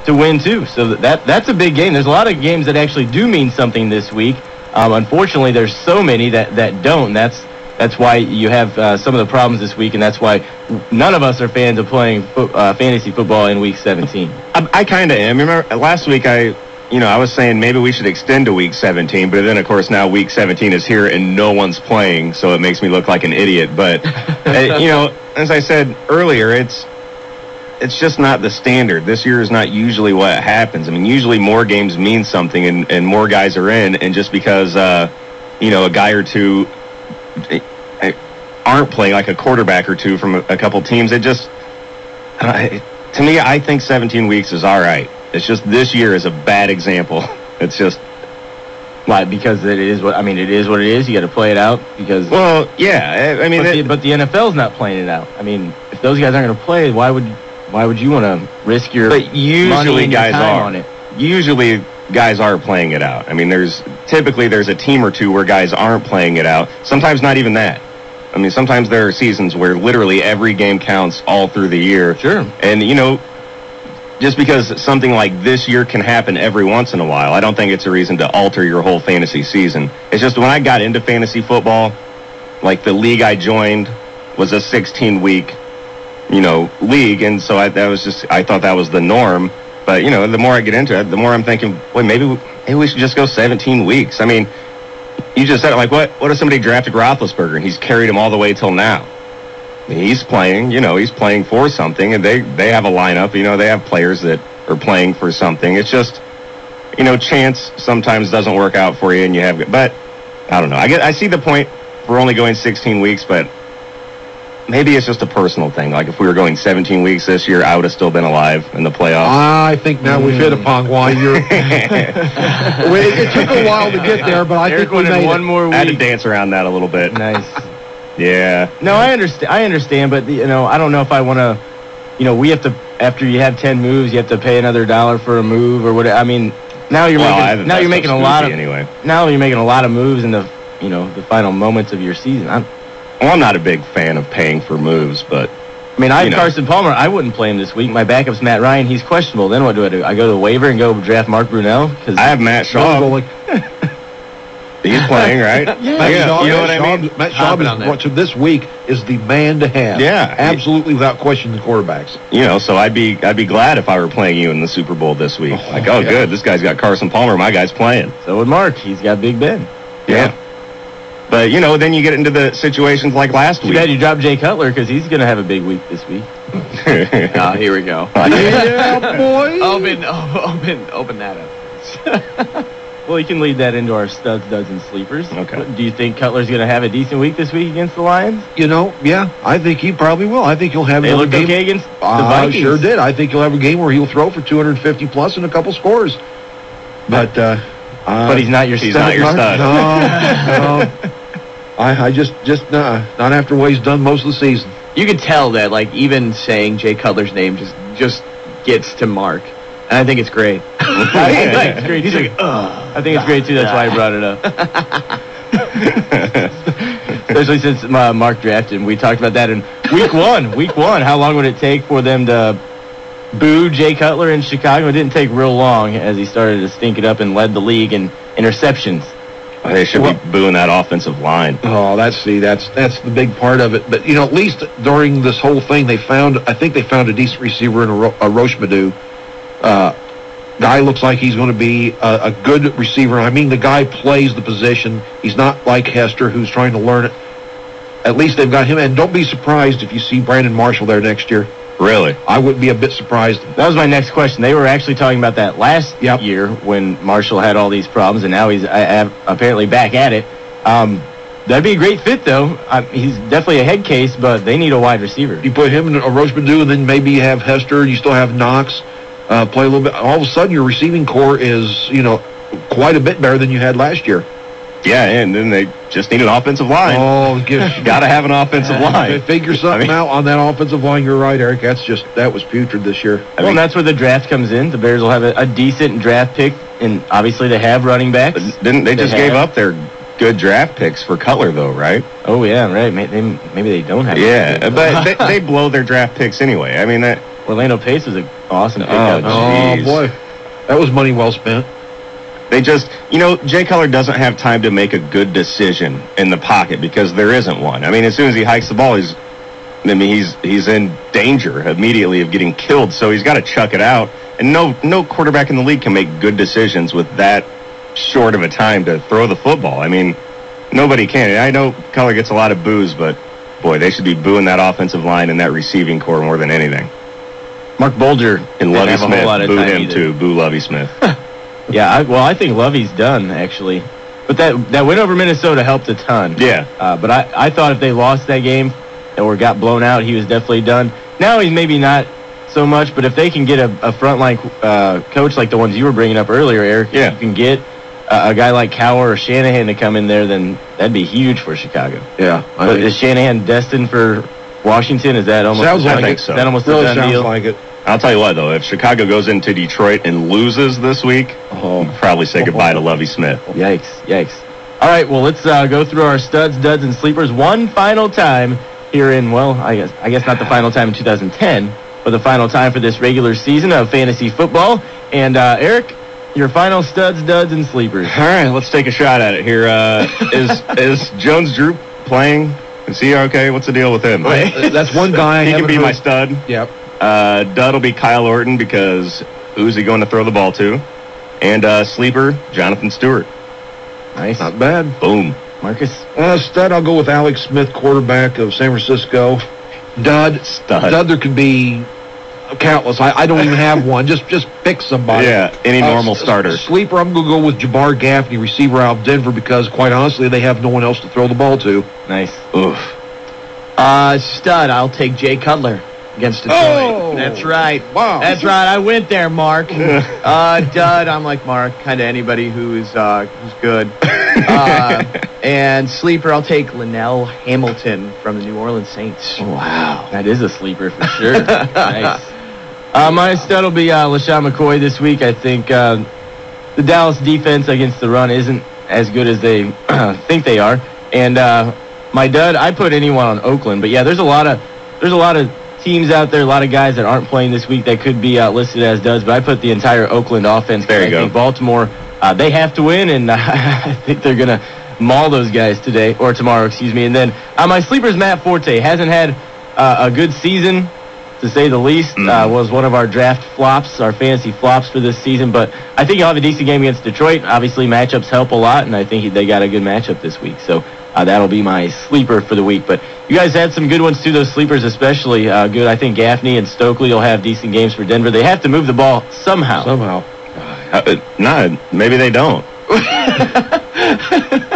to win too. So that's a big game. There's a lot of games that actually do mean something this week. Unfortunately, there's so many that don't. That's why you have some of the problems this week, and that's why none of us are fans of playing fantasy football in Week 17. I kind of am. Remember, last week I was saying maybe we should extend to Week 17, but then, of course, now Week 17 is here and no one's playing, so it makes me look like an idiot. But, as I said earlier, it's just not the standard. This year is not usually what happens. I mean, usually more games mean something and more guys are in, and just because, a guy or two aren't playing, like a quarterback or two from a couple teams, it just, to me, I think 17 weeks is all right. It's just this year is a bad example. It's just... Why? Because it is what it is. You got to play it out because... Well, yeah. I mean... But the NFL's not playing it out. I mean, if those guys aren't going to play, why would you want to risk your money and your time on it? Usually guys are playing it out. I mean, there's a team or two where guys aren't playing it out. Sometimes not even that. I mean, sometimes there are seasons where literally every game counts all through the year. Sure. And, just because something like this year can happen every once in a while, I don't think it's a reason to alter your whole fantasy season. It's just when I got into fantasy football, like the league I joined was a 16-week, league, and so I thought that was the norm. But, the more I get into it, the more I'm thinking, wait, maybe we should just go 17 weeks. I mean, you just said it, like, what if somebody drafted Roethlisberger and he's carried him all the way till now? He's playing, he's playing for something, and they have a lineup, they have players that are playing for something. It's just, chance sometimes doesn't work out for you, and but I don't know. I see the point for only going 16 weeks, but maybe it's just a personal thing. Like if we were going 17 weeks this year, I would have still been alive in the playoffs. I think now we've hit upon why you're... It took a while to get there, but I think we made one more week. I had to dance around that a little bit. Nice. Yeah. No, I understand, but I don't know if I want to. We have to, after you have 10 moves, you have to pay another $1 for a move or whatever. I mean, now you're making a lot of moves in the the final moments of your season. I'm not a big fan of paying for moves, but I mean, I have Carson Palmer. I wouldn't play him this week. My backup's Matt Ryan. He's questionable. Then what do? I go to the waiver and go draft Mark Brunell because I have Matt Shaw. He's playing, right? Yeah. You know what I mean? Matt Shaw this week is the man to have. Yeah. Absolutely, without question, the quarterbacks. So I'd be glad if I were playing you in the Super Bowl this week. Good. This guy's got Carson Palmer. My guy's playing. So would Mark. He's got Big Ben. Yeah. But, then you get into the situations like last week. Too bad you dropped Jay Cutler because he's going to have a big week this week. Here we go. Yeah, boy. Open that up. Well, you can lead that into our studs, duds, and sleepers. Okay. Do you think Cutler's going to have a decent week this week against the Lions? Yeah, I think he probably will. I think he'll have They another looked game. okay against the Vikings. Sure did. I think he'll have a game where he'll throw for 250 plus and a couple scores. But he's not your he's stud. not your stud. No. I just not after what he's done most of the season. You can tell that, like, even saying Jay Cutler's name just gets to Mark. And I think it's great. I think it's great. He's like, ugh. I think it's great, too. That's why I brought it up. Especially since Mark drafted him. We talked about that in week one. How long would it take for them to boo Jay Cutler in Chicago? It didn't take real long as he started to stink it up and led the league in interceptions. They should be booing that offensive line. Oh, that's the big part of it. But, at least during this whole thing, I think they found a decent receiver in a Roche Madu. Guy looks like he's going to be a good receiver. I mean, the guy plays the position. He's not like Hester, who's trying to learn it. At least they've got him. And don't be surprised if you see Brandon Marshall there next year. Really? I wouldn't be a bit surprised. That was my next question. They were actually talking about that last year when Marshall had all these problems, and now he's apparently back at it. That'd be a great fit, though. He's definitely a head case, but they need a wide receiver. You put him in a Roche Madu, and then maybe you have Hester, you still have Knox, play a little bit. All of a sudden, your receiving core is, quite a bit better than you had last year. Yeah, and then they just need an offensive line. Oh, got to have an offensive line. Figure something out on that offensive line. You're right, Eric. That was putrid this year. And that's where the draft comes in. The Bears will have a decent draft pick, and obviously they have running backs. Didn't they just gave up their good draft picks for Cutler, though, right? Oh, yeah, right. Maybe they don't have but they blow their draft picks anyway. I mean, Orlando Pace was an awesome pickup. Jeez. boy, that was money well spent. They just, Jay Cutler doesn't have time to make a good decision in the pocket because there isn't one. I mean, as soon as he hikes the ball, he's in danger immediately of getting killed. So he's got to chuck it out. And no quarterback in the league can make good decisions with that short of a time to throw the football. I mean, nobody can. I know Cutler gets a lot of boos, but boy, they should be booing that offensive line and that receiving core more than anything. Mark Bolger And didn't Lovie have a whole Smith, lot of boo time him either. too. Boo Lovie Smith. Yeah, I think Lovey's done, actually. But that win over Minnesota helped a ton. Yeah. But I thought if they lost that game or got blown out, he was definitely done. Now he's maybe not so much, but if they can get a frontline coach like the ones you were bringing up earlier, Eric, Yeah. if you can get a guy like Cowher or Shanahan to come in there, then that'd be huge for Chicago. Yeah, But is Shanahan destined for Washington? Is that almost Sounds like I think it. so. Is that almost Really a done sounds deal? like it. I'll tell you what, though, if Chicago goes into Detroit and loses this week, Oh. probably say goodbye to Lovie Smith. Yikes. All right, well, let's go through our studs, duds, and sleepers one final time here in, well, I guess not the final time in 2010, but the final time for this regular season of fantasy football. And, Eric, your final studs, duds, and sleepers. All right, let's take a shot at it here. Is Jones Drew playing? Is he okay? What's the deal with him? That's one guy. I He can haven't be heard- my stud. Yep. Dud will be Kyle Orton because who's he going to throw the ball to? And sleeper, Jonathan Stewart. Nice. Not bad. Boom. Marcus? Stud, I'll go with Alex Smith, quarterback of San Francisco. Dud. Stud. Dud, there could be countless. I don't even have one. Just pick somebody. Yeah, any normal starter. Sleeper, I'm going to go with Jabbar Gaffney, receiver out of Denver, because quite honestly, they have no one else to throw the ball to. Nice. Oof. Stud, I'll take Jay Cutler against Detroit. Oh! That's right. Wow. That's right. I went there, Mark. Dud, I'm like Mark, kind of anybody who's good. And sleeper, I'll take Linnell Hamilton from the New Orleans Saints. Wow. That is a sleeper for sure. Nice. My stud will be LaShawn McCoy this week. I think the Dallas defense against the run isn't as good as they think they are. And my dud, I put anyone on Oakland. But yeah, there's a lot of teams out there, a lot of guys that aren't playing this week that could be listed as duds. But I put the entire Oakland offense. There you I go. think Baltimore, they have to win, and I think they're gonna maul those guys today or tomorrow. Excuse me. And then my sleeper's Matt Forte. Hasn't had a good season, to say the least. Was one of our draft flops, our fantasy flops for this season. But I think he'll have a decent game against Detroit. Obviously, matchups help a lot, and I think they got a good matchup this week. So that'll be my sleeper for the week. But you guys had some good ones too. Those sleepers especially good. I think Gaffney and Stokely will have decent games for Denver. They have to move the ball somehow. Maybe they don't.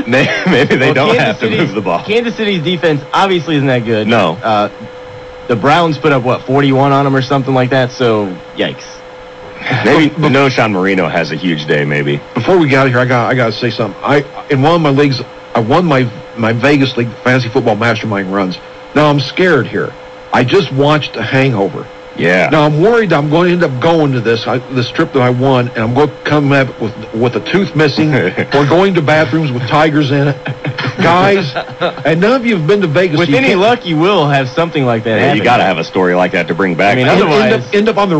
Maybe they don't have to move the ball. Kansas City's defense obviously isn't that good. No. The Browns put up, 41 on them or something like that, so yikes. Maybe no. Sean Marino has a huge day. Maybe. Before we get out of here, I got to say something. In one of my leagues, I won my Vegas League Fantasy Football Mastermind runs. Now I'm scared here. I just watched A Hangover. Yeah. Now I'm worried I'm going to end up going to this trip that I won, and I'm going to come up with a tooth missing or going to bathrooms with tigers in it. Guys, and none of you have been to Vegas. With so you any can't- luck, you will have something like that Yeah, happen. you got to have a story like that to bring back. I mean, end otherwise- up on the